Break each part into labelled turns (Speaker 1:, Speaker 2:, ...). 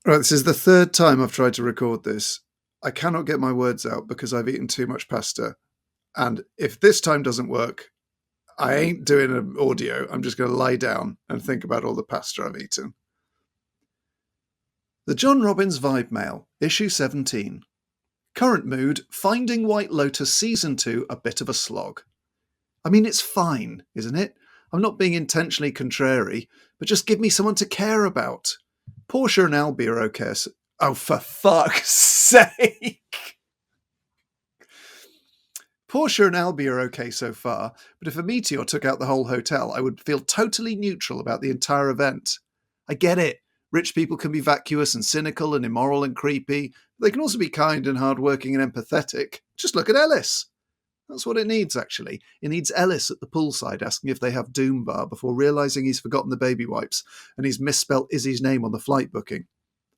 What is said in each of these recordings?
Speaker 1: Right, this is the third time I've tried to record this. I cannot get my words out because I've eaten too much pasta. And if this time doesn't work, I ain't doing an audio. I'm just going to lie down and think about all the pasta I've eaten. The John Robbins Vibe Mail, Issue 17. Current mood, Finding White Lotus Season 2 a bit of a slog. I mean, it's fine, isn't it? I'm not being intentionally contrary, but just give me someone to care about. Portia and Albie are okay. Oh, for fuck's sake! Portia and Albie are okay so far, but if a meteor took out the whole hotel, I would feel totally neutral about the entire event. I get it. Rich people can be vacuous and cynical and immoral and creepy. But they can also be kind and hardworking and empathetic. Just look at Ellis. That's what it needs, actually. It needs Ellis at the poolside asking if they have Doom Bar before realising he's forgotten the baby wipes and he's misspelt Izzy's name on the flight booking.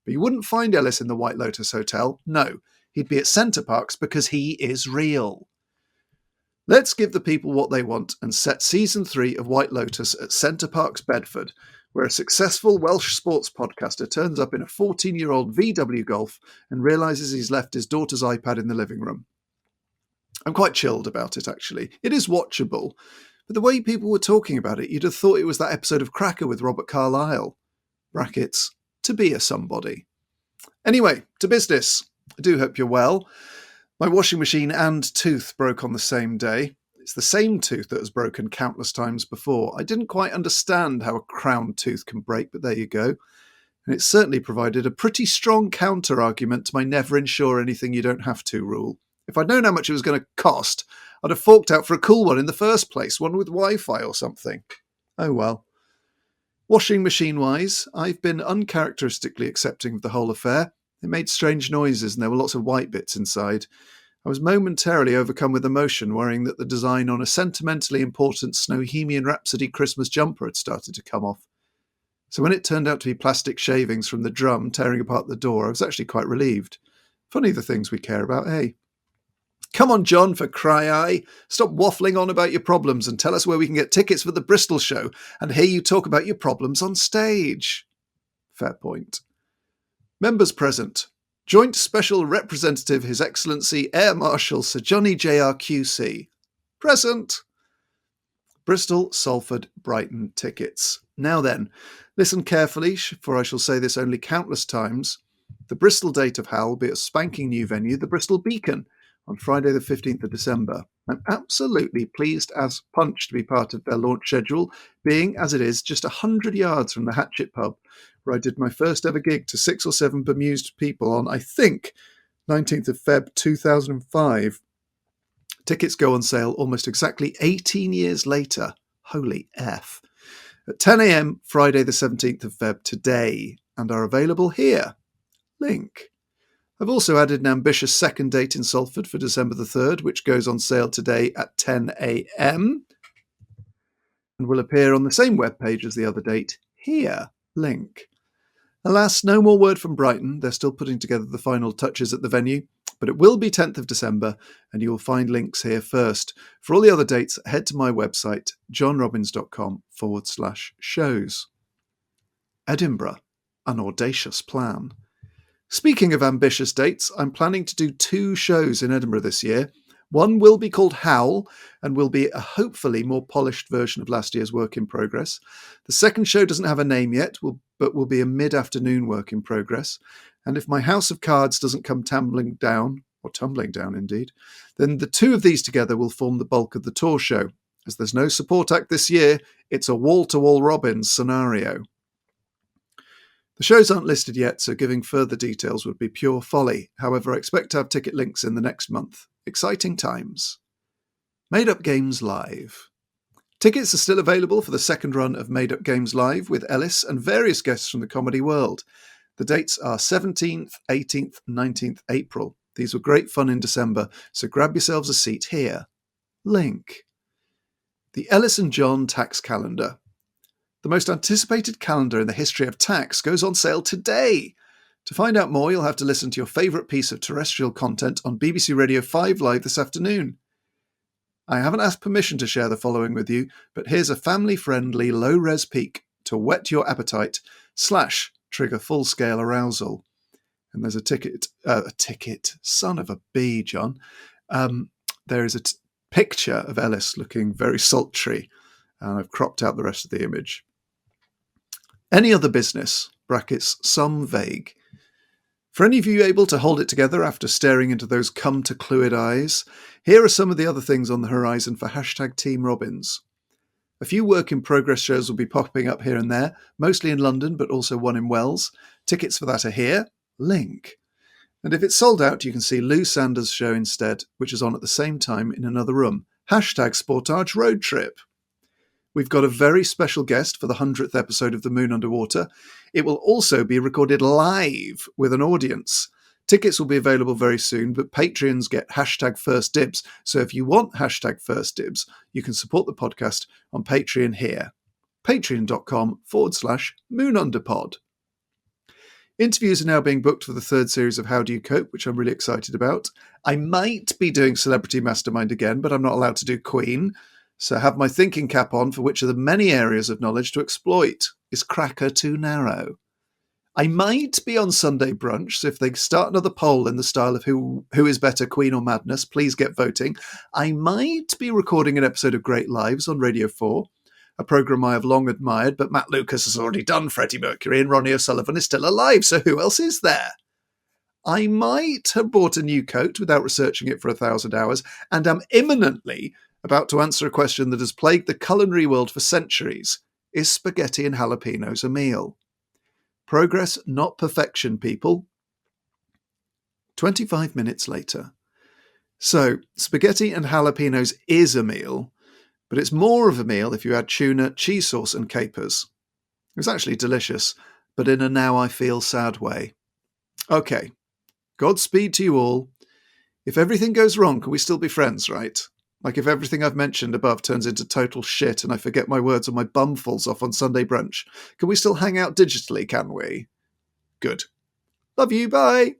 Speaker 1: But you wouldn't find Ellis in the White Lotus Hotel. No, he'd be at Centre Parks because he is real. Let's give the people what they want and set Season 3 of White Lotus at Centre Parks, Bedford, where a successful Welsh sports podcaster turns up in a 14-year-old VW Golf and realises he's left his daughter's iPad in the living room. I'm quite chilled about it, actually. It is watchable, but the way people were talking about it, you'd have thought it was that episode of Cracker with Robert Carlyle. Brackets, to be a somebody. Anyway, to business. I do hope you're well. My washing machine and tooth broke on the same day. It's the same tooth that has broken countless times before. I didn't quite understand how a crown tooth can break, but there you go. And it certainly provided a pretty strong counter-argument to my never insure anything you don't have to rule. If I'd known how much it was going to cost, I'd have forked out for a cool one in the first place, one with Wi-Fi or something. Oh well. Washing machine-wise, I've been uncharacteristically accepting of the whole affair. It made strange noises and there were lots of white bits inside. I was momentarily overcome with emotion, worrying that the design on a sentimentally important Snowhemian Rhapsody Christmas jumper had started to come off. So when it turned out to be plastic shavings from the drum tearing apart the door, I was actually quite relieved. Funny the things we care about, eh? Come on, John, for cry-eye. Stop waffling on about your problems and tell us where we can get tickets for the Bristol show and hear you talk about your problems on stage. Fair point. Members present. Joint Special Representative His Excellency Air Marshal Sir Johnny J.R. QC. Present. Bristol, Salford, Brighton tickets. Now then, listen carefully, for I shall say this only countless times. The Bristol date of Hal will be at a spanking new venue, the Bristol Beacon, on Friday the 15th of December. I'm absolutely pleased as punch to be part of their launch schedule, being, as it is, just 100 yards from the Hatchet Pub, where I did my first ever gig to 6 or 7 bemused people on, I think, 19th of Feb 2005. Tickets go on sale almost exactly 18 years later. Holy F. At 10 a.m, Friday the 17th of Feb today, and are available here. Link. I've also added an ambitious second date in Salford for December the 3rd, which goes on sale today at 10 a.m, and will appear on the same webpage as the other date. Here. Link. Alas, no more word from Brighton. They're still putting together the final touches at the venue, but it will be 10th of December, and you will find links here first. For all the other dates, head to my website, johnrobbins.com/shows. Edinburgh, an audacious plan. Speaking of ambitious dates, I'm planning to do 2 shows in Edinburgh this year. One will be called Howl and will be a hopefully more polished version of last year's work in progress. The second show doesn't have a name yet, but will be a mid-afternoon work in progress. And if my house of cards doesn't come tumbling down indeed, then the 2 of these together will form the bulk of the tour show. As there's no support act this year, it's a wall-to-wall Robbins scenario. The shows aren't listed yet, so giving further details would be pure folly. However, I expect to have ticket links in the next month. Exciting times. Made Up Games Live. Tickets are still available for the second run of Made Up Games Live with Ellis and various guests from the comedy world. The dates are 17th, 18th, 19th April. These were great fun in December, so grab yourselves a seat here. Link. The Ellis and John Tax Calendar. The most anticipated calendar in the history of tax goes on sale today. To find out more, you'll have to listen to your favourite piece of terrestrial content on BBC Radio 5 Live this afternoon. I haven't asked permission to share the following with you, but here's a family-friendly low-res peek to whet your appetite / trigger full-scale arousal. And there's a ticket, son of a bee, John. There is a picture of Ellis looking very sultry, and I've cropped out the rest of the image. Any other business, brackets, some vague. For any of you able to hold it together after staring into those come-to-clued eyes, here are some of the other things on the horizon for hashtag Team Robbins. A few work-in-progress shows will be popping up here and there, mostly in London, but also one in Wells. Tickets for that are here. Link. And if it's sold out, you can see Lou Sanders' show instead, which is on at the same time in another room. Hashtag Sportage Road Trip. We've got a very special guest for the 100th episode of The Moon Underwater. It will also be recorded live with an audience. Tickets will be available very soon, but Patreons get hashtag First Dibs. So if you want hashtag First Dibs, you can support the podcast on Patreon here. Patreon.com/MoonUnderPod. Interviews are now being booked for the third series of How Do You Cope, which I'm really excited about. I might be doing Celebrity Mastermind again, but I'm not allowed to do Queen. So have my thinking cap on for which of the many areas of knowledge to exploit. Is Cracker too narrow? I might be on Sunday Brunch, so if they start another poll in the style of who is better, Queen or Madness, please get voting. I might be recording an episode of Great Lives on Radio 4, a programme I have long admired, but Matt Lucas has already done Freddie Mercury and Ronnie O'Sullivan is still alive, so who else is there? I might have bought a new coat without researching it for 1,000 hours, and am imminently about to answer a question that has plagued the culinary world for centuries. Is spaghetti and jalapenos a meal? Progress, not perfection, people. 25 minutes later. So, spaghetti and jalapenos is a meal, but it's more of a meal if you add tuna, cheese sauce and capers. It was actually delicious, but in a now I feel sad way. Okay, Godspeed to you all. If everything goes wrong, can we still be friends, right? Like if everything I've mentioned above turns into total shit and I forget my words and my bum falls off on Sunday Brunch, can we still hang out digitally, can we? Good. Love you, bye!